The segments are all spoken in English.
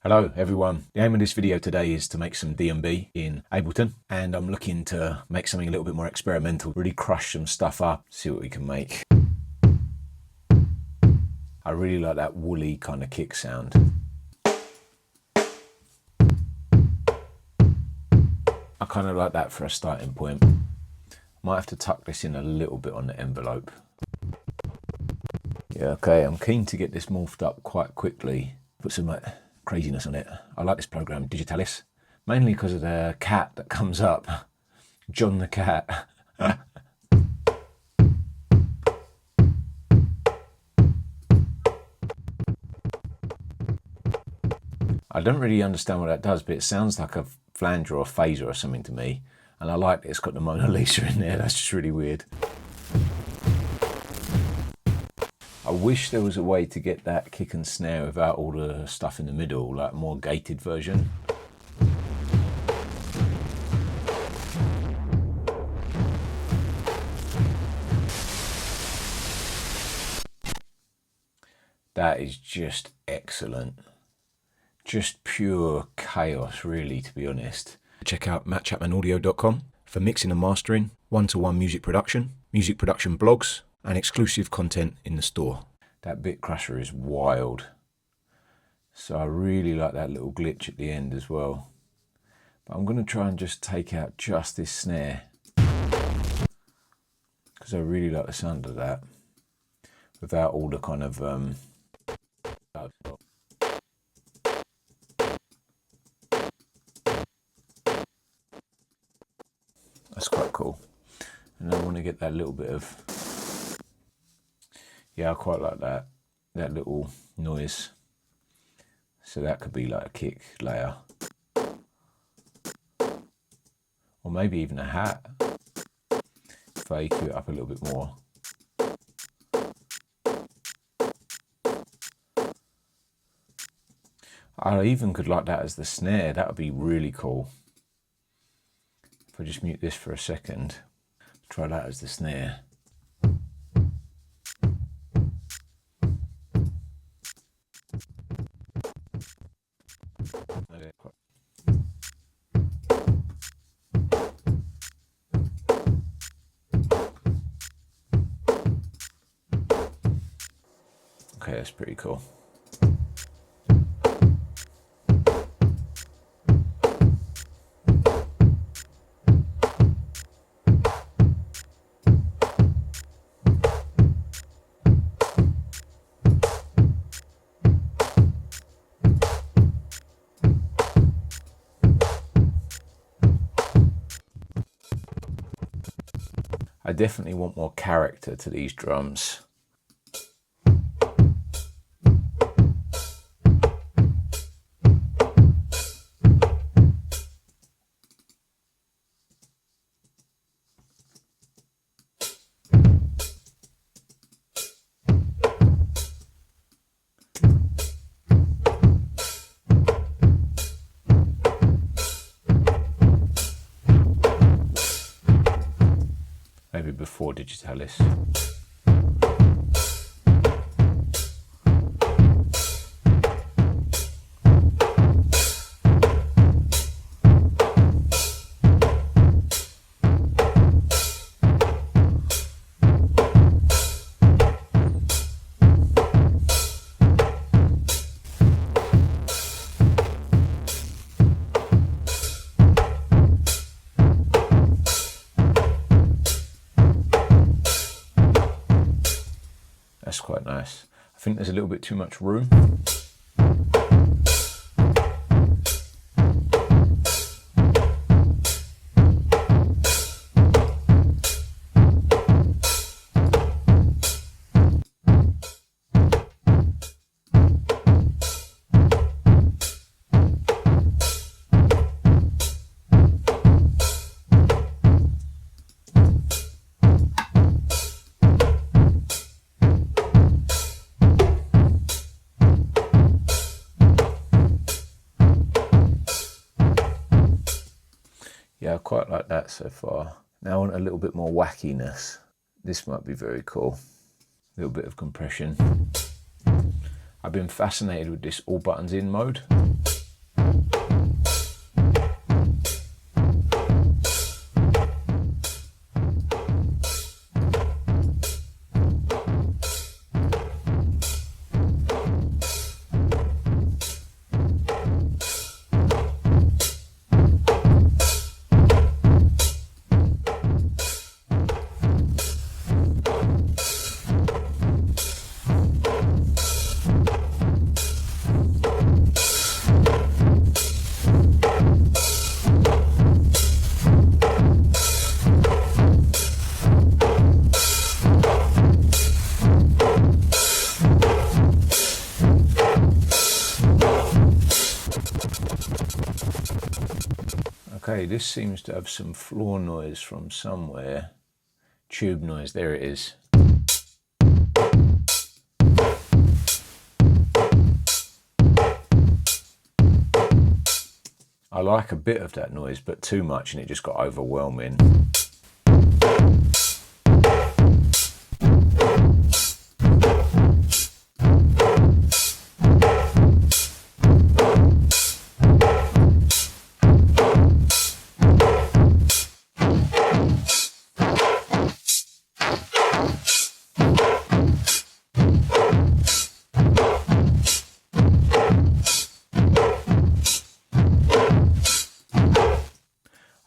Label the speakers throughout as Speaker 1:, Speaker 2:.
Speaker 1: Hello everyone. The aim of this video today is to make some DnB in Ableton, and I'm looking to make something a little bit more experimental, really crush some stuff up, see what we can make. I really like that woolly kind of kick sound. I kind of like that for a starting point. Might have to tuck this in a little bit on the envelope. Yeah, okay, I'm keen to get this morphed up quite quickly. Put some craziness on it. I like this program, Digitalis, mainly because of the cat that comes up, John the cat. I don't really understand what that does, but it sounds like a flanger or a phaser or something to me, and I like that it's got the Mona Lisa in there. That's just really weird. I wish there was a way to get that kick and snare without all the stuff in the middle, like a more gated version. That is just excellent. Just pure chaos, really, to be honest. Check out mattchapmanaudio.com for mixing and mastering, one-to-one music production blogs, and exclusive content in the store. That bit crusher is wild. So I really like that little glitch at the end as well. But I'm going to try and just take out just this snare, because I really like the sound of that without all the kind of that's quite cool. And I want to get that little bit of, yeah, I quite like that little noise. So that could be like a kick layer, or maybe even a hat if I EQ it up a little bit more. I even could like that as the snare. That would be really cool. If I just mute this for a second, try that as the snare. Okay, that's pretty cool. I definitely want more character to these drums. Maybe before digitalis. That's quite nice. I think there's a little bit too much room. Yeah, I quite like that so far. Now I want a little bit more wackiness. This might be very cool. A little bit of compression. I've been fascinated with this all buttons in mode. Okay, this seems to have some floor noise from somewhere. Tube noise, there it is. I like a bit of that noise, but too much and it just got overwhelming.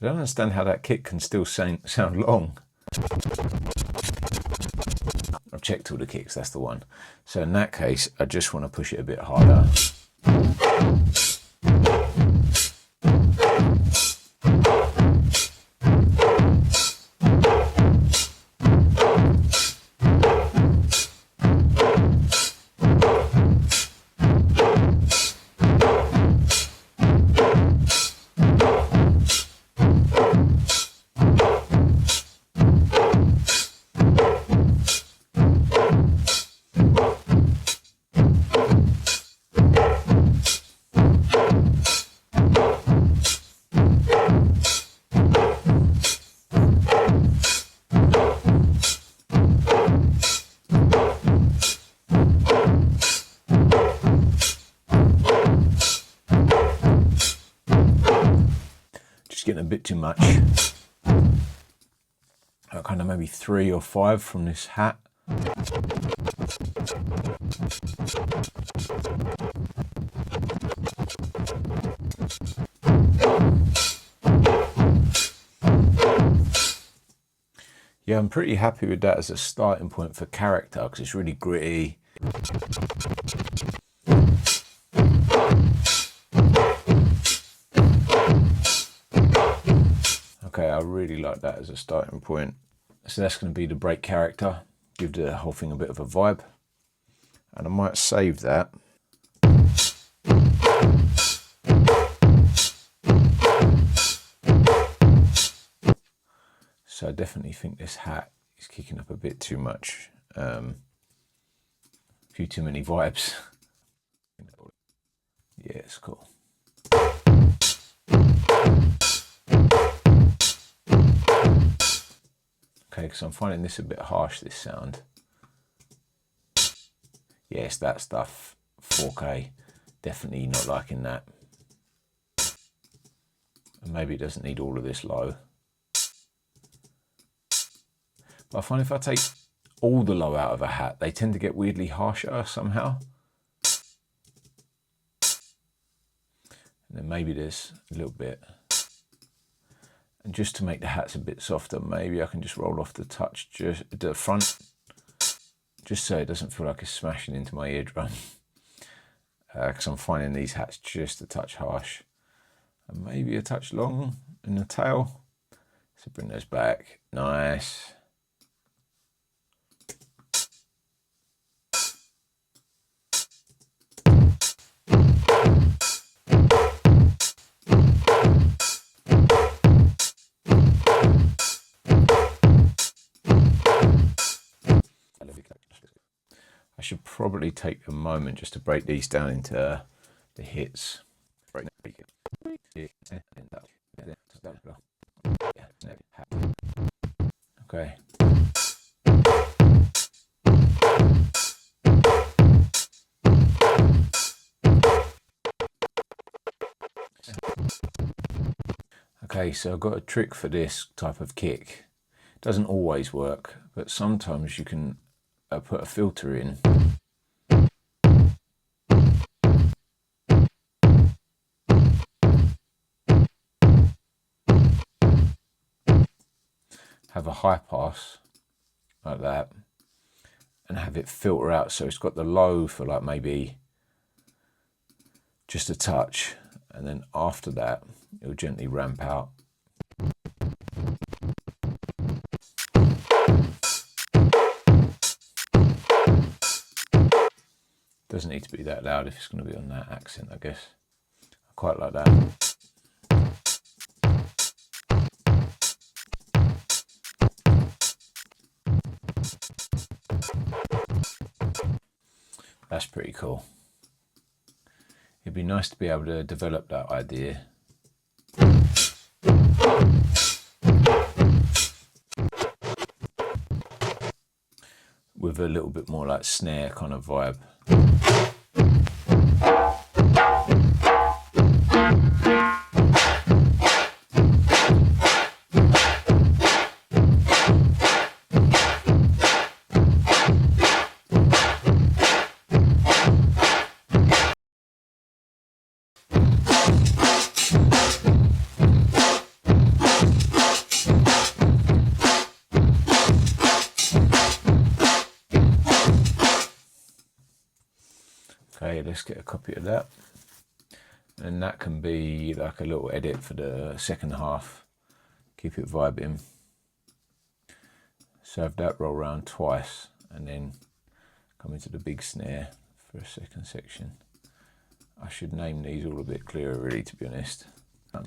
Speaker 1: I don't understand how that kick can still sound long. I've checked all the kicks, that's the one. So in that case, I just want to push it a bit harder. Getting a bit too much. Kind of maybe 3 or 5 from this hat. Yeah, I'm pretty happy with that as a starting point for character because it's really gritty. Okay, I really like that as a starting point. So that's going to be the break character, give the whole thing a bit of a vibe. And I might save that. So I definitely think this hat is kicking up a bit too much. A few too many vibes. Yeah, it's cool. Okay, because I'm finding this a bit harsh, this sound. Yes, that stuff, 4K, definitely not liking that. And maybe it doesn't need all of this low. But I find if I take all the low out of a hat, they tend to get weirdly harsher somehow. And then maybe there's a little bit. And just to make the hats a bit softer, maybe I can just roll off the touch, just the front, just so it doesn't feel like it's smashing into my eardrum. Because I'm finding these hats just a touch harsh. And maybe a touch long in the tail. So bring those back, nice. I should probably take a moment just to break these down into the hits. Okay. Okay, so I've got a trick for this type of kick. It doesn't always work, but sometimes you can put a filter in. Have a high pass like that and have it filter out so it's got the low for like maybe just a touch, and then after that it'll gently ramp out. Doesn't need to be that loud if it's going to be on that accent, I guess. I quite like that. That's pretty cool. It'd be nice to be able to develop that idea. With a little bit more like snare kind of vibe. Okay, let's get a copy of that. And that can be like a little edit for the second half. Keep it vibing. So have that roll around twice and then come into the big snare for a second section. I should name these all a bit clearer really, to be honest. I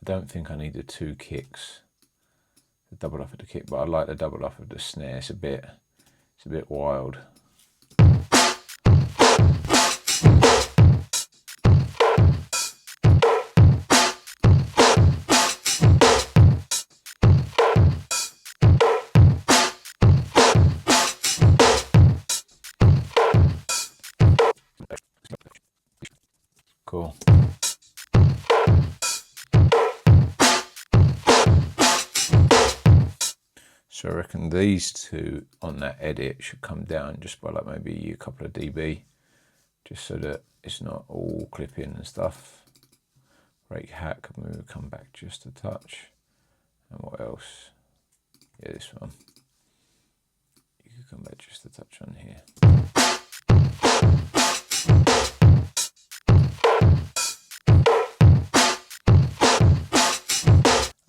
Speaker 1: don't think I need the two kicks, the double off of the kick, but I like the double off of the snare. It's a bit wild. Cool. So I reckon these two on that edit should come down just by like maybe a couple of dB, just so that it's not all clipping and stuff. Rake hack, maybe come back just a touch. And what else? Yeah, this one. You could come back just a touch on here.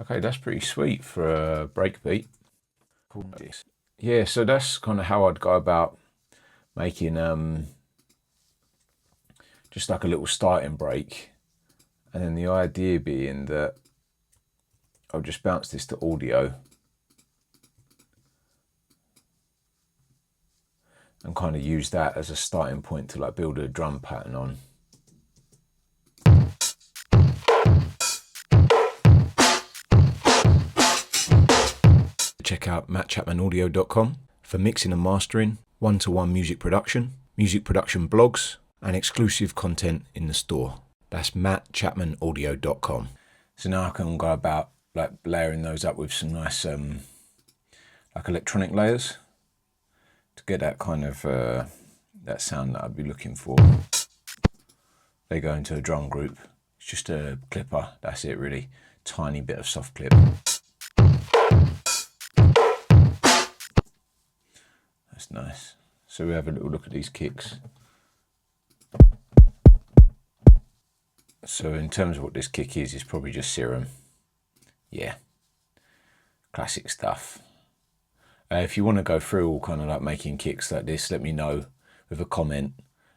Speaker 1: Okay, that's pretty sweet for a breakbeat. Yeah, so that's kind of how I'd go about making just like a little starting break, and then the idea being that I'll just bounce this to audio and kind of use that as a starting point to like build a drum pattern on. Check out mattchapmanaudio.com for mixing and mastering, one-to-one music production blogs, and exclusive content in the store. That's mattchapmanaudio.com. So now I can go about like layering those up with some nice like electronic layers to get that kind of that sound that I'd be looking for. They go into a drum group. It's just a clipper. That's it really. Tiny bit of soft clip. That's nice. So we have a little look at these kicks. So in terms of what this kick is, it's probably just Serum. Yeah, classic stuff. If you want to go through all kind of like making kicks like this, let me know with a comment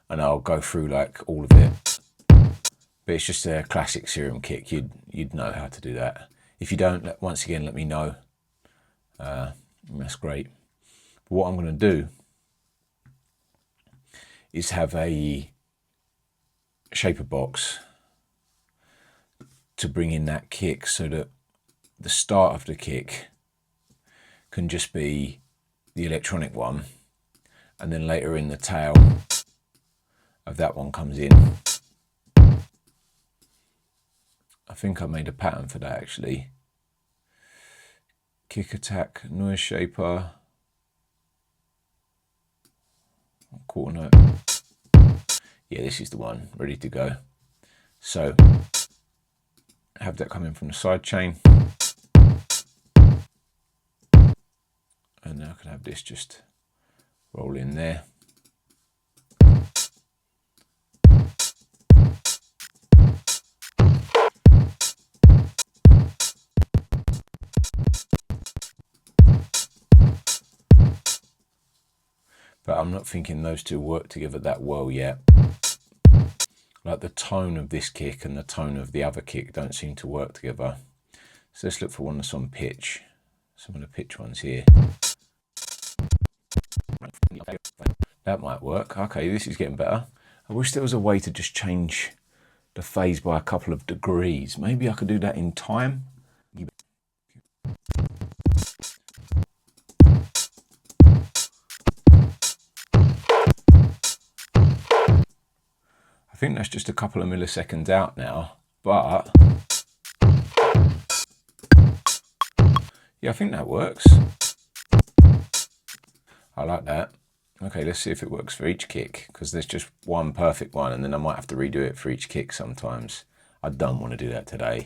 Speaker 1: and I'll go through like all of it. But it's just a classic Serum kick. You'd know how to do that. If you don't, once again, let me know. That's great. What I'm going to do is have a shaper box to bring in that kick so that the start of the kick can just be the electronic one, and then later in the tail of that one comes in. I think I made a pattern for that actually. Kick attack, noise shaper, quarter note. Yeah, this is the one, ready to go. So have that coming from the side chain, and now I can have this just roll in there. but I'm not thinking those two work together that well yet. Like the tone of this kick and the tone of the other kick don't seem to work together. So let's look for one that's on pitch. Some of the pitch ones here. That might work. Okay, this is getting better. I wish there was a way to just change the phase by a couple of degrees. Maybe I could do that in time. I think that's just a couple of milliseconds out now, but yeah, I think that works. I like that. Okay, let's see if it works for each kick, because there's just one perfect one and then I might have to redo it for each kick sometimes. I don't want to do that today.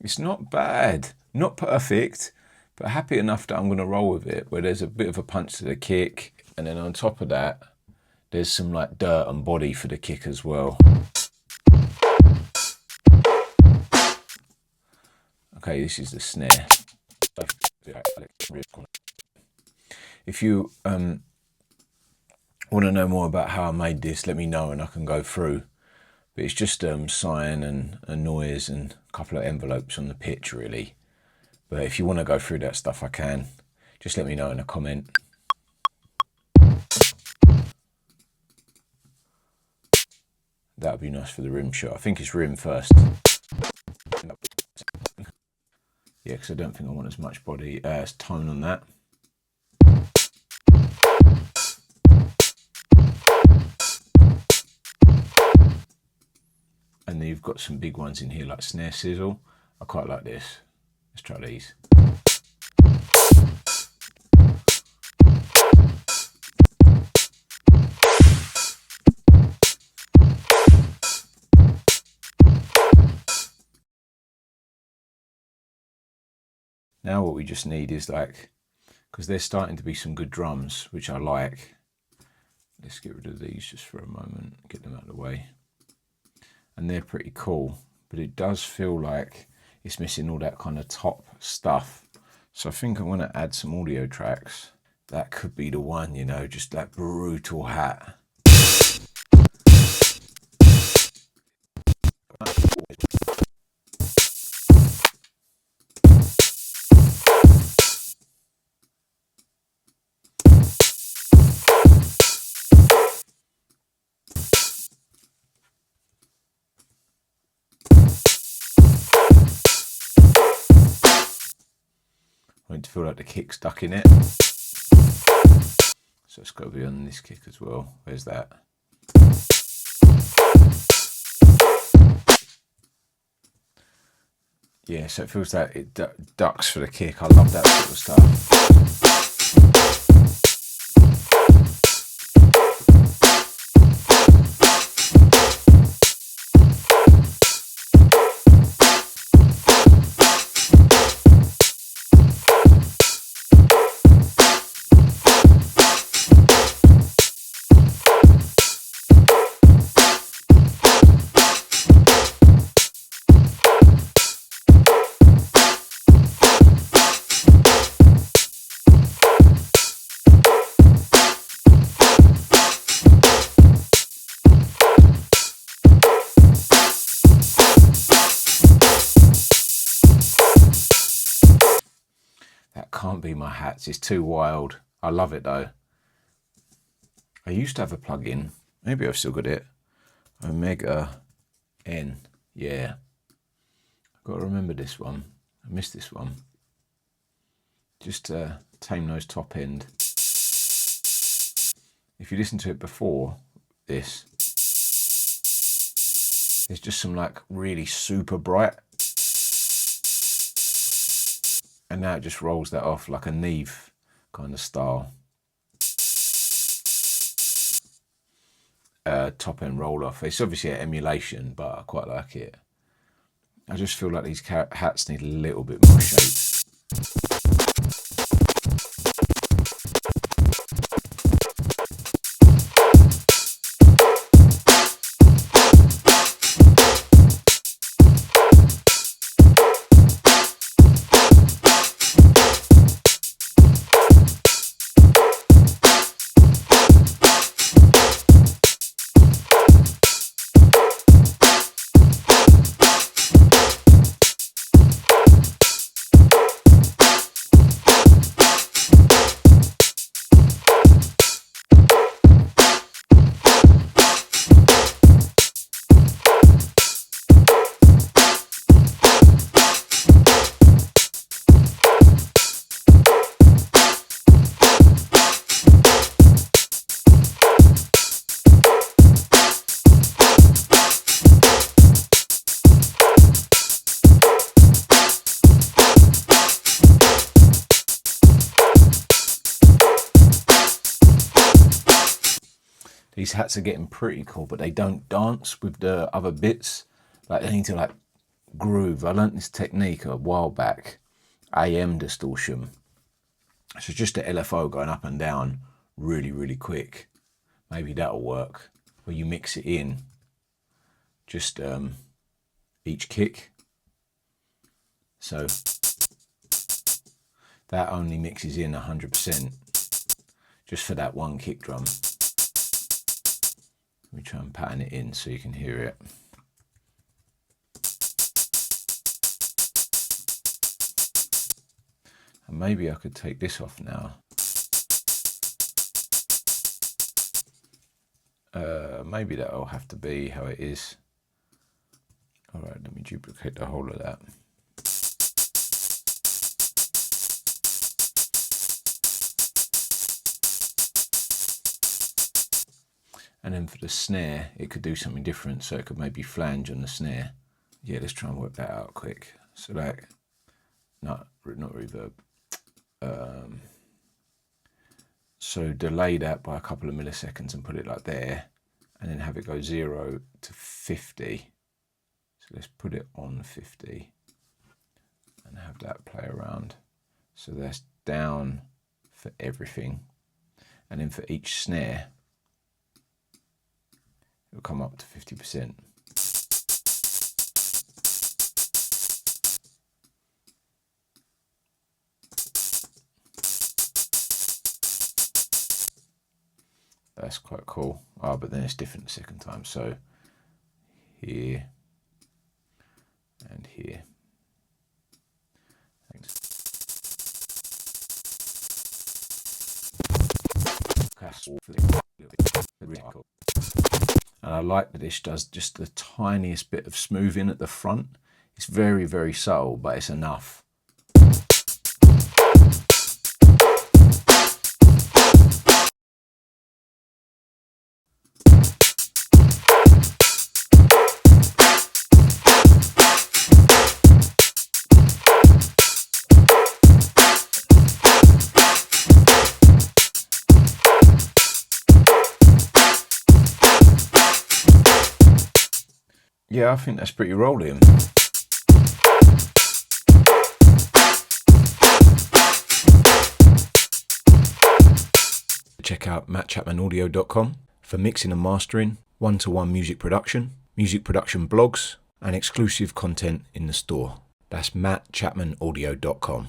Speaker 1: It's not bad, not perfect, but happy enough that I'm going to roll with it, where there's a bit of a punch to the kick, and then on top of that, there's some like dirt and body for the kick as well. Okay, this is the snare. If you want to know more about how I made this, let me know and I can go through. But it's just cyan and a noise and a couple of envelopes on the pitch really. But if you want to go through that stuff, I can. Just let me know in a comment. That would be nice for the rim shot. I think it's rim first. Yeah, because I don't think I want as much body as tone on that. And then you've got some big ones in here like snare sizzle. I quite like this. Let's try these. Now what we just need is like, because there's starting to be some good drums, which I like. Let's get rid of these just for a moment, get them out of the way. And they're pretty cool, but it does feel like it's missing all that kind of top stuff. So I think I want to add some audio tracks. That could be the one, you know, just that brutal hat. I want to feel like the kick stuck in it. So it's got to be on this kick as well. Where's that? Yeah, so it feels like it ducks for the kick. I love that sort of stuff. That can't be my hats, it's too wild. I love it though. I used to have a plugin, maybe I've still got it. Omega N, yeah. I've got to remember this one. I missed this one. Just to tame those top end. If you listen to it before this, there's just some like really super bright. And now it just rolls that off like a Neve kind of style. Top end roll off. It's obviously an emulation, but I quite like it. I just feel like these hats need a little bit more shape. These hats are getting pretty cool, but they don't dance with the other bits. Like they need to like groove. I learned this technique a while back, AM distortion. So just the LFO going up and down really, really quick. Maybe that'll work. Where you mix it in, just each kick. So that only mixes in 100% just for that one kick drum. Let me try and pattern it in so you can hear it. And maybe I could take this off now. Maybe that'll have to be how it is. All right, let me duplicate the whole of that. And then for the snare, it could do something different. So it could maybe flange on the snare. Yeah, let's try and work that out quick. So like, not reverb. So delay that by a couple of milliseconds and put it like there. And then have it go 0 to 50. So let's put it on 50. And have that play around. So that's down for everything. And then for each snare, it'll come up to 50%. That's quite cool. Oh, but then it's different the second time. So here and here. Thanks. And I like that this does just the tiniest bit of smoothing at the front. It's very, very subtle, but it's enough. Yeah, I think that's pretty rolling. Check out mattchapmanaudio.com for mixing and mastering, one-to-one music production blogs, and exclusive content in the store. That's mattchapmanaudio.com.